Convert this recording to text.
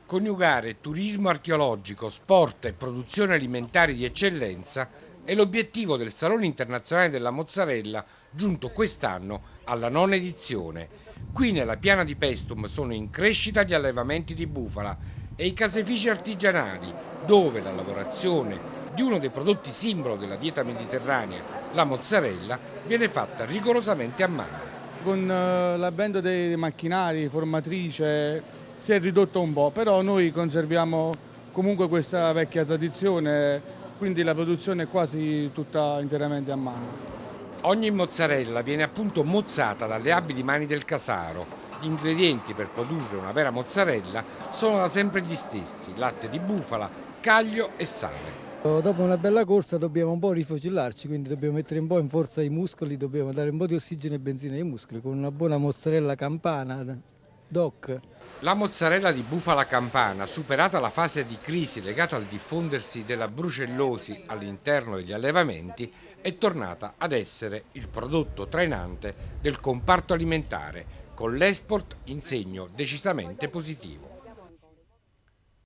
Coniugare turismo archeologico, sport e produzione alimentare di eccellenza è l'obiettivo del Salone Internazionale della Mozzarella, giunto quest'anno alla nona edizione. Qui nella piana di Paestum sono in crescita gli allevamenti di bufala e i caseifici artigianali, dove la lavorazione di uno dei prodotti simbolo della dieta mediterranea, la mozzarella, viene fatta rigorosamente a mano. Con l'avvento dei macchinari, formatrice, si è ridotto un po', però noi conserviamo comunque questa vecchia tradizione, quindi la produzione è quasi tutta interamente a mano. Ogni mozzarella viene appunto mozzata dalle abili mani del casaro. Gli ingredienti per produrre una vera mozzarella sono da sempre gli stessi: latte di bufala, caglio e sale. Dopo una bella corsa dobbiamo un po' rifocillarci, quindi dobbiamo mettere un po' in forza i muscoli, dobbiamo dare un po' di ossigeno e benzina ai muscoli con una buona mozzarella campana, DOC. La mozzarella di bufala campana, superata la fase di crisi legata al diffondersi della brucellosi all'interno degli allevamenti, è tornata ad essere il prodotto trainante del comparto alimentare, con l'export in segno decisamente positivo.